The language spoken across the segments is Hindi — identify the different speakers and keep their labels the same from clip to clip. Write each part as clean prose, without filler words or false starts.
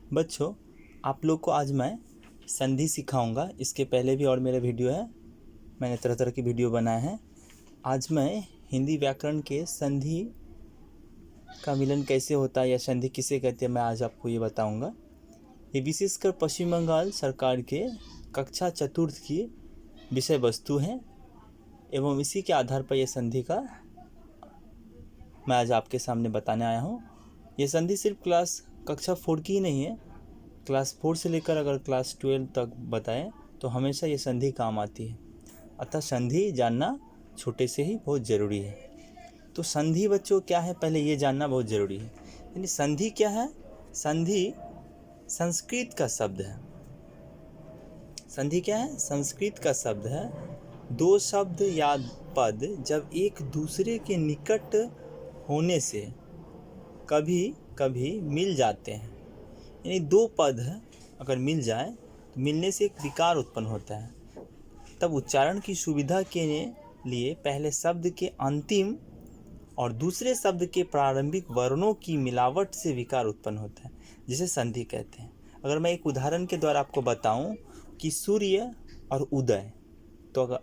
Speaker 1: बच्चों, आप लोग को आज मैं संधि सिखाऊंगा। इसके पहले भी और मेरा वीडियो है, मैंने तरह तरह की वीडियो बनाए हैं। आज मैं हिंदी व्याकरण के संधि का मिलन कैसे होता है या संधि किसे कहते हैं, मैं आज आपको ये बताऊंगा। ये विशेषकर पश्चिम बंगाल सरकार के कक्षा चतुर्थ की विषय वस्तु है एवं इसी के आधार पर यह संधि का मैं आज आपके सामने बताने आया हूँ। ये संधि सिर्फ कक्षा 4 की ही नहीं है, क्लास 4 से लेकर अगर क्लास 12 तक बताएं तो हमेशा ये संधि काम आती है। अतः संधि जानना छोटे से ही बहुत ज़रूरी है। तो संधि बच्चों क्या है, पहले ये जानना बहुत ज़रूरी है। यानी संधि क्या है? संधि संस्कृत का शब्द है। संधि क्या है? संस्कृत का शब्द है। दो शब्द या पद जब एक दूसरे के निकट होने से कभी कभी मिल जाते हैं, यानी दो पद अगर मिल जाए तो मिलने से एक विकार उत्पन्न होता है। तब उच्चारण की सुविधा के लिए पहले शब्द के अंतिम और दूसरे शब्द के प्रारंभिक वर्णों की मिलावट से विकार उत्पन्न होता है, जिसे संधि कहते हैं। अगर मैं एक उदाहरण के द्वारा आपको बताऊं कि सूर्य और उदय, तो अगर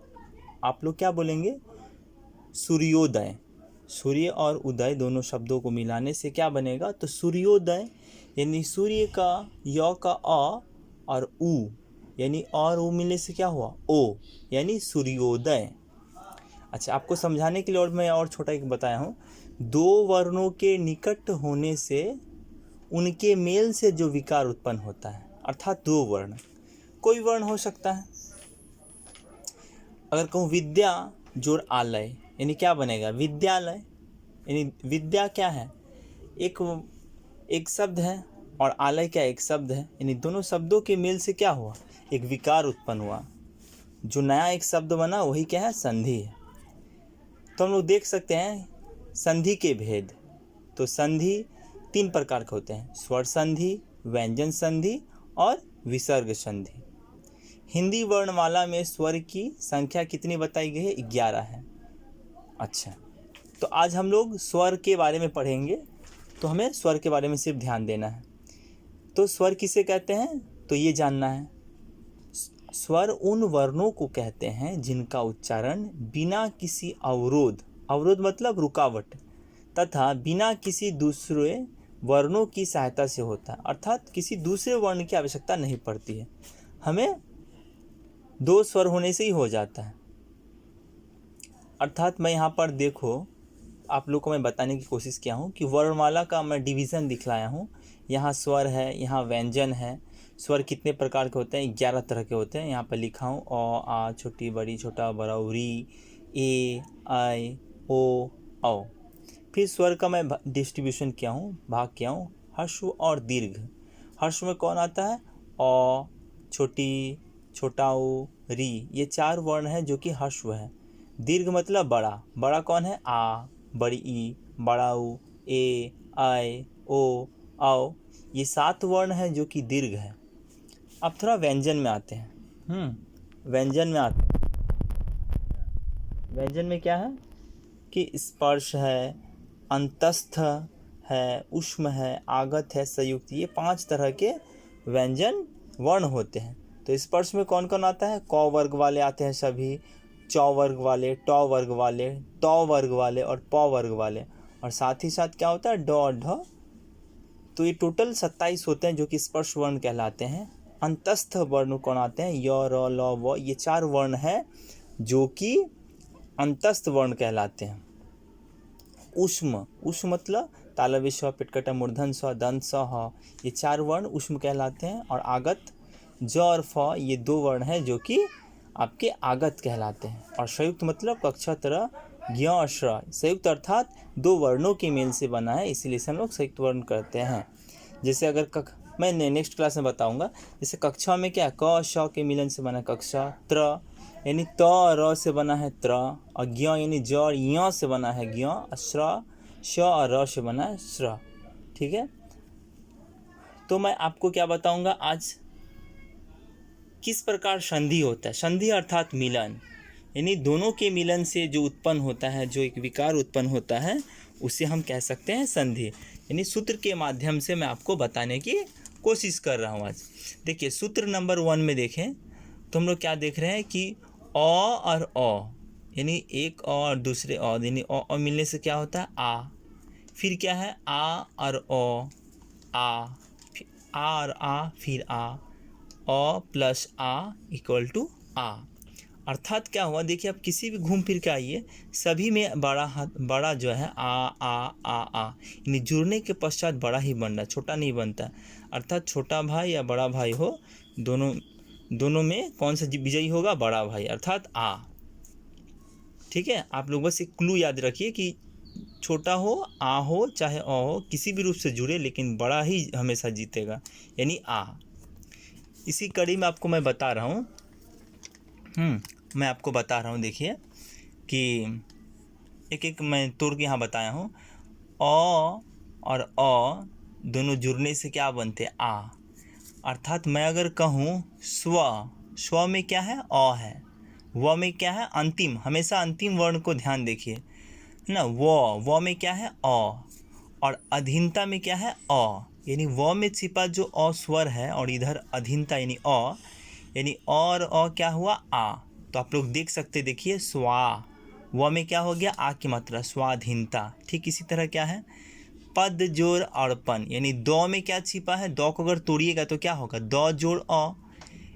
Speaker 1: आप लोग क्या बोलेंगे? सूर्योदय। सूर्य और उदय दोनों शब्दों को मिलाने से क्या बनेगा? तो सूर्योदय, यानी सूर्य का य का अ और उ, यानी और उ मिलने से क्या हुआ? ओ, यानी सूर्योदय। अच्छा, आपको समझाने के लिए और मैं और छोटा एक बताया हूँ। दो वर्णों के निकट होने से उनके मेल से जो विकार उत्पन्न होता है, अर्थात दो वर्ण, कोई वर्ण हो सकता है। अगर कहूँ विद्या जोड़ आलय, यानी क्या बनेगा? विद्यालय। यानी विद्या क्या है? एक शब्द है और आलय क्या एक शब्द है, यानी दोनों शब्दों के मेल से क्या हुआ? एक विकार उत्पन्न हुआ। जो नया एक शब्द बना वही क्या है? संधि है। तो हम लोग देख सकते हैं संधि के भेद। तो संधि 3 प्रकार के होते हैं: स्वर संधि, व्यंजन संधि और विसर्ग संधि। हिंदी वर्णमाला में स्वर की संख्या कितनी बताई गई है? 11 है। अच्छा, तो आज हम लोग स्वर के बारे में पढ़ेंगे, तो हमें स्वर के बारे में सिर्फ ध्यान देना है। तो स्वर किसे कहते हैं, तो ये जानना है। स्वर उन वर्णों को कहते हैं जिनका उच्चारण बिना किसी अवरोध मतलब रुकावट, तथा बिना किसी दूसरे वर्णों की सहायता से होता है, अर्थात किसी दूसरे वर्ण की आवश्यकता नहीं पड़ती है। हमें दो स्वर होने से ही हो जाता है। अर्थात मैं यहाँ पर देखो, आप लोग को मैं बताने की कोशिश किया हूँ कि वर्णमाला का मैं डिवीज़न दिखलाया हूँ। यहाँ स्वर है, यहाँ व्यंजन है। स्वर कितने प्रकार के होते हैं? 11 तरह के होते हैं। यहाँ पर लिखा हूँ: अ, आ, छोटी बड़ी छोटा बड़ा, री, ए, आई, ओ, औ। फिर स्वर का मैं डिस्ट्रीब्यूशन किया हूँ, भाग किया हूँ। ह्रस्व और दीर्घ। ह्रस्व में कौन आता है? अ, छोटी, छोटा ऊ, री, ये 4 वर्ण हैं जो कि ह्रस्व है। दीर्घ मतलब बड़ा कौन है? आ, बड़ी ई, बड़ा ऊ, ए, आई, ओ, औ, ये 7 वर्ण हैं जो कि दीर्घ है। अब थोड़ा व्यंजन में आते हैं। व्यंजन में आते हैं। व्यंजन में क्या है कि स्पर्श है, अंतस्थ है, ऊष्म है, आगत है, संयुक्त, ये 5 तरह के व्यंजन वर्ण होते हैं। तो स्पर्श में कौन कौन आता है? क वर्ग वाले आते हैं सभी, च वर्ग वाले, ट वर्ग वाले, ट वर्ग वाले और प वर्ग वाले, और साथ ही साथ क्या होता है? ड, ढ। तो ये टोटल 27 होते हैं जो कि स्पर्श वर्ण कहलाते हैं। अंतस्थ वर्ण कौन आते हैं? य, र, ल, व, ये 4 वर्ण हैं जो कि अंतस्थ वर्ण कहलाते हैं। ऊष्म मतलब तालव्य स्व, पिटकटा मूर्धन स्व, दंत स, ह, ये 4 वर्ण ऊष्म कहलाते हैं। और आगत ज और फ, ये 2 वर्ण हैं जो कि आपके आगत कहलाते हैं। और संयुक्त मतलब कक्षा तरह ज्ञ और श्र, संयुक्त अर्थात 2 वर्णों के मेल से बना है, इसीलिए इसे हम लोग संयुक्त वर्ण कहते हैं। जैसे अगर मैं नेक्स्ट क्लास में बताऊंगा, जैसे कक्षा में क्या क श के मिलन से बना है कक्षा, त्र यानी त र से बना है त्र, और ज्ञ यानी ज और य से बना है ज्ञ, और श्र श और र से बना है श्र। ठीक है, तो मैं आपको क्या बताऊंगा आज, किस प्रकार संधि होता है। संधि अर्थात मिलन, यानी दोनों के मिलन से जो उत्पन्न होता है, जो एक विकार उत्पन्न होता है, उसे हम कह सकते हैं संधि। यानी सूत्र के माध्यम से मैं आपको बताने की कोशिश कर रहा हूँ आज। देखिए सूत्र नंबर 1 में देखें तो हम लोग क्या देख रहे हैं कि अ और अ, यानी एक अ और दूसरे अ, यानी अ मिलने से क्या होता है आ। फिर क्या है आ और आ, फिर आ और आ, फिर आ प्लस आ इक्वल टू आ। अर्थात क्या हुआ, देखिए आप किसी भी घूम फिर के आइए, सभी में बड़ा जो है आ, यानी जुड़ने के पश्चात बड़ा ही बन रहा है, छोटा नहीं बनता। अर्थात छोटा भाई या बड़ा भाई हो, दोनों में कौन सा विजयी होगा, बड़ा भाई, अर्थात आ। ठीक है, आप लोग बस एक क्लू याद रखिए कि छोटा हो, आ हो चाहे अ हो, किसी भी रूप से जुड़े लेकिन बड़ा ही हमेशा जीतेगा, यानी आ। इसी कड़ी में आपको मैं बता रहा हूँ, देखिए कि एक एक मैं तोड़ के यहाँ बताया हूँ। अ और अ दोनों जुड़ने से क्या बनते, आ। अर्थात मैं अगर कहूँ स्व में क्या है, अ है। व में क्या है, अंतिम, हमेशा अंतिम वर्ण को ध्यान देखिए, है ना। व में क्या है, अ, और अधीनता में क्या है, अ, यानी व में छिपा जो अ स्वर है और इधर अधीनता यानी अ, यानी और अ क्या हुआ, आ। तो आप लोग देख सकते, देखिए स्वा, व में क्या हो गया, आ की मात्रा, स्वाधीनता। ठीक इसी तरह क्या है, पद जोड़ अड़पन, यानी दो में क्या छिपा है, दो को अगर तोड़िएगा तो क्या होगा, दो जोड़ अ,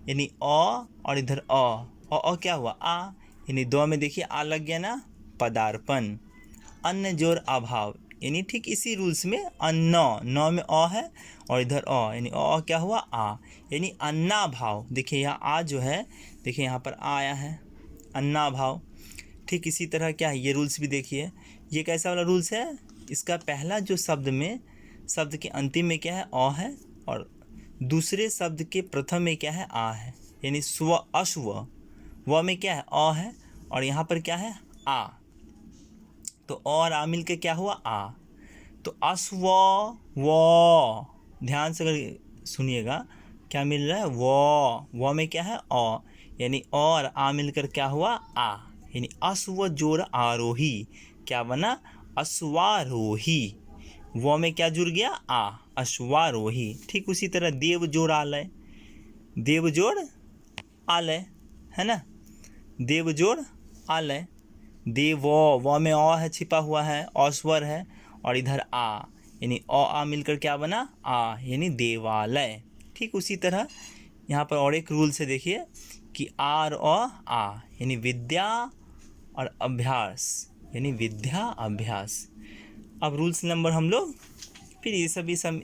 Speaker 1: यानी अ और इधर अ क्या हुआ, आ, यानी दो में देखिए आ लग गया ना, पदार्पण। अन्न जोड़ अभाव, यानी ठीक इसी रूल्स में अन्न, नौ में अ है और इधर अ, यानी अ क्या हुआ, आ, यानी अन्नाभाव। देखिए यहाँ आ जो है, देखिए यहाँ पर आ आया है, अन्नाभाव। ठीक इसी तरह क्या है, ये रूल्स भी देखिए, ये कैसा वाला रूल्स है, इसका पहला जो शब्द के अंतिम में क्या है, अ है, और दूसरे शब्द के प्रथम में क्या है, आ है, यानी स्व अश्व, व में क्या है, अ है, और यहाँ पर क्या है, आ। तो और आ मिल के क्या हुआ, आ। तो अश्व व, ध्यान से अगर सुनिएगा क्या मिल रहा है, व में क्या है, अ, यानी और आ मिलकर क्या हुआ, आ, यानी अश्व जोड़ आरोही, क्या बना, अश्वारोही। व में क्या जुड़ गया, आ, अश्वारोही। ठीक उसी तरह देव जोड़ आलय, देव जोड़ आलय, है ना, देव जोड़ आलय। देव, व में अ है, छिपा हुआ है, अस्वर है, और इधर आ, यानी अ आ मिलकर क्या बना, आ, यानी देवालय। ठीक उसी तरह यहाँ पर और एक रूल से देखिए कि आर आ, यानी विद्या और अभ्यास, यानी विद्या अभ्यास। अब रूल्स नंबर हम लोग फिर ये सभी सब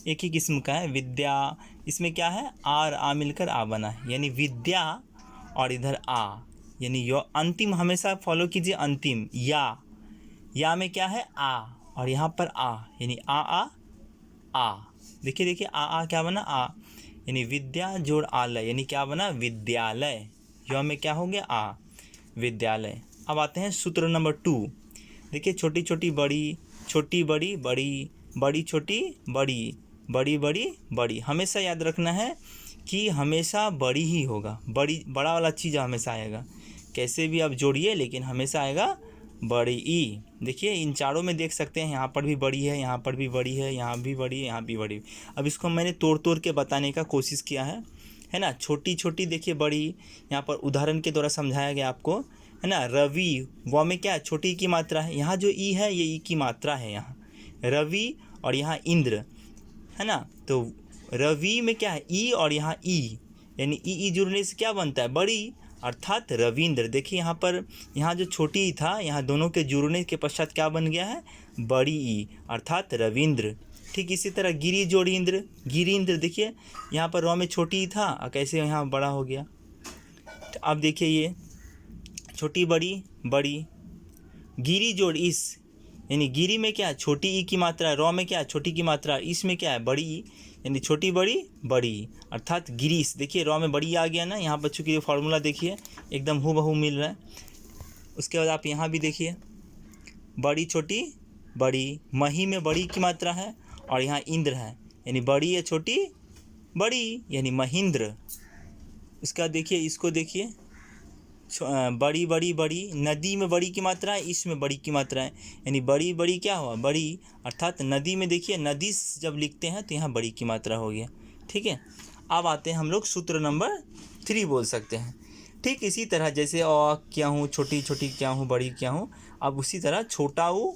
Speaker 1: एक ही किस्म का है, विद्या, इसमें क्या है, आर आ मिलकर आ बना है, यानी विद्या, और इधर आ, यानी यो अंतिम हमेशा फॉलो कीजिए, अंतिम या में क्या है, आ, और यहाँ पर आ, यानी आ। देखिए आ क्या बना, आ, यानी विद्या जोड़ आलय, यानी क्या बना, विद्यालय। यो में क्या हो गया, आ, विद्यालय। अब आते हैं सूत्र नंबर 2। देखिए छोटी छोटी बड़ी, छोटी बड़ी बड़ी, बड़ी छोटी बड़ी, बड़ी बड़ी बड़ी। हमेशा याद रखना है कि हमेशा बड़ी ही होगा, बड़ा वाला चीज़ हमेशा आएगा, कैसे भी आप जोड़िए लेकिन हमेशा आएगा बड़ी ई। देखिए इन चारों में देख सकते हैं, यहाँ पर भी बड़ी है, यहाँ पर भी बड़ी है, यहाँ भी बड़ी है, यहाँ भी बड़ी। अब इसको मैंने तोड़ के बताने का कोशिश किया है ना। छोटी छोटी देखिए बड़ी, यहाँ पर उदाहरण के द्वारा समझाया गया आपको, है ना। रवि, व में क्या है, छोटी की मात्रा है, यहाँ जो ई है ये ई की मात्रा है यहाँ, रवि, और यहाँ इंद्र, है ना। तो रवि में क्या है, ई, और यहाँ ई, यानी ई जुड़ने से क्या बनता है, बड़ी, अर्थात रविंद्र। देखिए यहाँ पर, यहाँ जो छोटी ई था, यहाँ दोनों के जुड़ने के पश्चात क्या बन गया है, बड़ी ई, अर्थात रविंद्र। ठीक इसी तरह गिरी जोड़ी इंद्र, गिरीन्द्र। देखिए यहाँ पर र में छोटी ई था, कैसे यहाँ बड़ा हो गया। तो अब देखिए ये छोटी बड़ी बड़ी, गिरी जोड़ इस, यानी गिरी में क्या है, छोटी ई की मात्रा है, रॉ में क्या है, छोटी की मात्रा, इसमें क्या है, बड़ी ई, यानी छोटी बड़ी बड़ी, अर्थात गिरीश। देखिए रॉ में बड़ी आ गया ना, यहाँ पर चूँकि ये फॉर्मूला देखिए एकदम हूबहू मिल रहा है। उसके बाद आप यहाँ भी देखिए बड़ी छोटी बड़ी, मही में बड़ी की मात्रा है, और यहाँ इंद्र है, यानी बड़ी है छोटी बड़ी, यानी महेंद्र। उसके बाद देखिए इसको देखिए, बड़ी बड़ी बड़ी, नदी में बड़ी की मात्रा है, इसमें बड़ी की मात्रा है, यानी बड़ी बड़ी क्या हुआ, बड़ी, अर्थात नदी में देखिए नदी जब लिखते हैं तो यहाँ बड़ी की मात्रा हो गया, ठीक है। अब आते हैं हम लोग सूत्र नंबर 3 बोल सकते हैं। ठीक इसी तरह जैसे अ क्या हूँ, छोटी छोटी क्या हूँ, बड़ी क्या हूँ, अब उसी तरह छोटा ऊ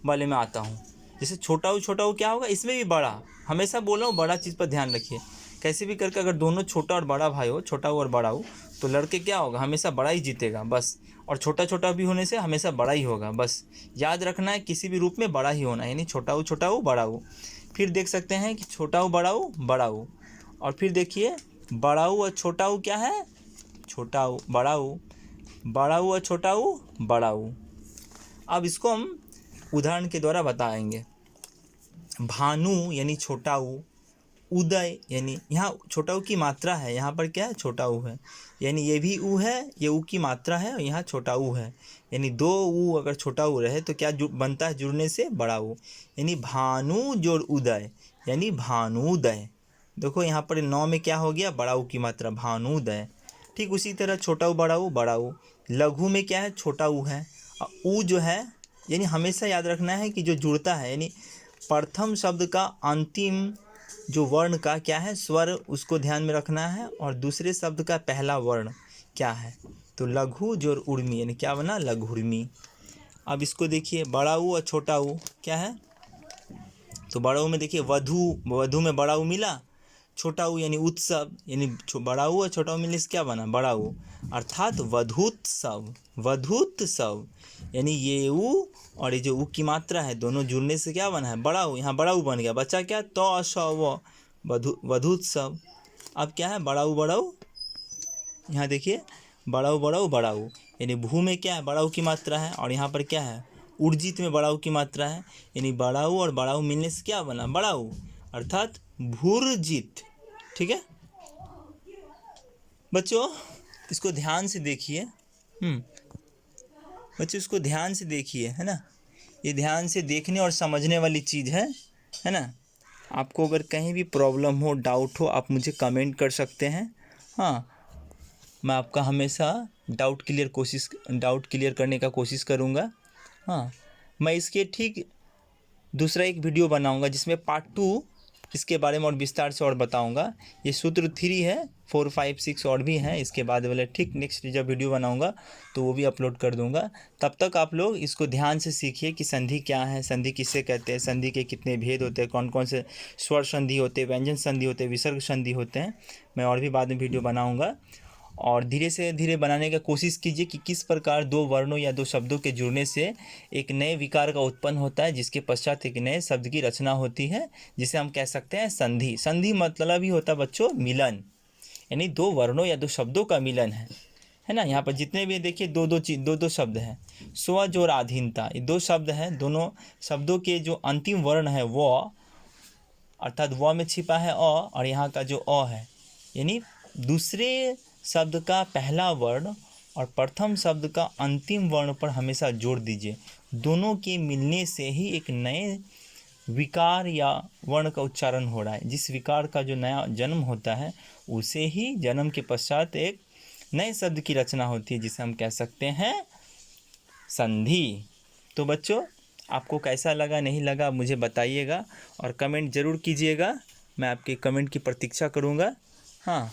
Speaker 1: वाले में आता हूँ। जैसे छोटा ऊ क्या होगा, इसमें भी बड़ा, हमेशा बोल रहा हूँ बड़ा चीज़ पर ध्यान रखिए। कैसे भी करके अगर दोनों छोटा और बड़ा भाई हो, छोटा ऊ और बड़ा ऊ, तो लड़के क्या होगा, हमेशा बड़ा ही जीतेगा बस। और छोटा छोटा भी होने से हमेशा बड़ा ही होगा बस। याद रखना है किसी भी रूप में बड़ा ही होना है, यानी छोटा ऊ बड़ा ऊ। फिर देख सकते हैं कि छोटा ऊ बड़ा ऊ। और फिर देखिए बड़ा ऊ और छोटा ऊ क्या है, छोटा ऊ बड़ा ऊ, बड़ा ऊ और छोटा ऊ बड़ा ऊ। अब इसको हम उदाहरण के द्वारा बताएंगे। भानु यानी छोटा ऊ, उदय यानी यहाँ छोटा ऊ की मात्रा है, यहाँ पर क्या है, छोटा ऊ है, यानी ये भी ऊ है, ये ऊ की मात्रा है और यहाँ छोटा ऊ है, यानी दो ऊ अगर छोटा ऊ रहे तो क्या बनता है, जुड़ने से बड़ा ऊ, यानी भानु जोड़ उदय यानी भानुदय। देखो यहाँ पर 9 में क्या हो गया, बड़ा ऊ की मात्रा भानुदय। ठीक उसी तरह छोटा ऊ बड़ा ऊ। लघु में क्या है, छोटा ऊ है, ऊ जो है यानी हमेशा याद रखना है कि जो जुड़ता है, यानी प्रथम शब्द का अंतिम जो वर्ण का क्या है, स्वर, उसको ध्यान में रखना है, और दूसरे शब्द का पहला वर्ण क्या है, तो लघु जोड़ उर्मी यानी क्या बना, लघुर्मी। अब इसको देखिए बड़ा ऊ और छोटा ऊ क्या है, तो बड़ा ऊ में देखिए वधु में बड़ा ऊ मिला, छोटा ऊ यानी उत्सव, यानी बड़ा ऊ और छोटा ऊ मिलने से क्या बना, बड़ा ऊ, अर्थात वधूत्सव यानी ये ऊ और ये जो ऊ की मात्रा है दोनों जुड़ने से क्या बना है, बड़ा ऊ। यहाँ बड़ा ऊ बन गया, बच्चा क्या, तो व वधूत्सव। अब क्या है, बड़ा ऊ, यहाँ देखिए बड़ा ऊ यानी भू में क्या है, बड़ा ऊ की मात्रा है, और यहाँ पर क्या है, उर्जित में बड़ा ऊ की मात्रा है, यानी बड़ा ऊ और बड़ा ऊ मिलने से क्या बना, बड़ा ऊ, अर्थात भूर्जित। ठीक है बच्चों, इसको ध्यान से देखिए। बच्चों इसको ध्यान से देखिए, है ना, ये ध्यान से देखने और समझने वाली चीज़ है ना। आपको अगर कहीं भी प्रॉब्लम हो, डाउट हो, आप मुझे कमेंट कर सकते हैं। हाँ, मैं आपका हमेशा डाउट क्लियर करने का कोशिश करूँगा। हाँ, मैं इसके ठीक दूसरा एक वीडियो बनाऊँगा जिसमें पार्ट 2 इसके बारे में और विस्तार से और बताऊंगा। ये सूत्र 3 है, 4, 5, 6 और भी हैं इसके बाद वाले। ठीक नेक्स्ट जब वीडियो बनाऊंगा तो वो भी अपलोड कर दूंगा। तब तक आप लोग इसको ध्यान से सीखिए कि संधि क्या है, संधि किससे कहते हैं, संधि के कितने भेद होते हैं, कौन कौन से स्वर संधि होते हैं, व्यंजन संधि होते हैं, विसर्ग संधि होते हैं। मैं और भी बाद में वीडियो बनाऊँगा। और धीरे से धीरे बनाने का कोशिश कीजिए कि किस प्रकार दो वर्णों या दो शब्दों के जुड़ने से एक नए विकार का उत्पन्न होता है, जिसके पश्चात एक नए शब्द की रचना होती है, जिसे हम कह सकते हैं संधि। संधि मतलब ही होता है बच्चों मिलन, यानी दो वर्णों या दो शब्दों का मिलन है ना। यहाँ पर जितने भी देखिए दो शब्द हैं, स्व जोड़ आधीनता, ये दो शब्द हैं। दोनों शब्दों के जो अंतिम वर्ण है वो, अर्थात व में छिपा है अ, और यहाँ का जो अ है, यानी दूसरे शब्द का पहला वर्ण और प्रथम शब्द का अंतिम वर्ण पर हमेशा जोड़ दीजिए। दोनों के मिलने से ही एक नए विकार या वर्ण का उच्चारण हो रहा है। जिस विकार का जो नया जन्म होता है उसे ही जन्म के पश्चात एक नए शब्द की रचना होती है, जिसे हम कह सकते हैं संधि। तो बच्चों आपको कैसा लगा नहीं लगा मुझे बताइएगा और कमेंट ज़रूर कीजिएगा। मैं आपके कमेंट की प्रतीक्षा करूँगा। हाँ,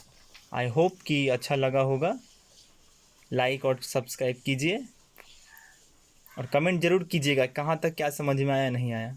Speaker 1: आई होप कि अच्छा लगा होगा। लाइक और सब्सक्राइब कीजिए और कमेंट ज़रूर कीजिएगा कहाँ तक क्या समझ में आया नहीं आया।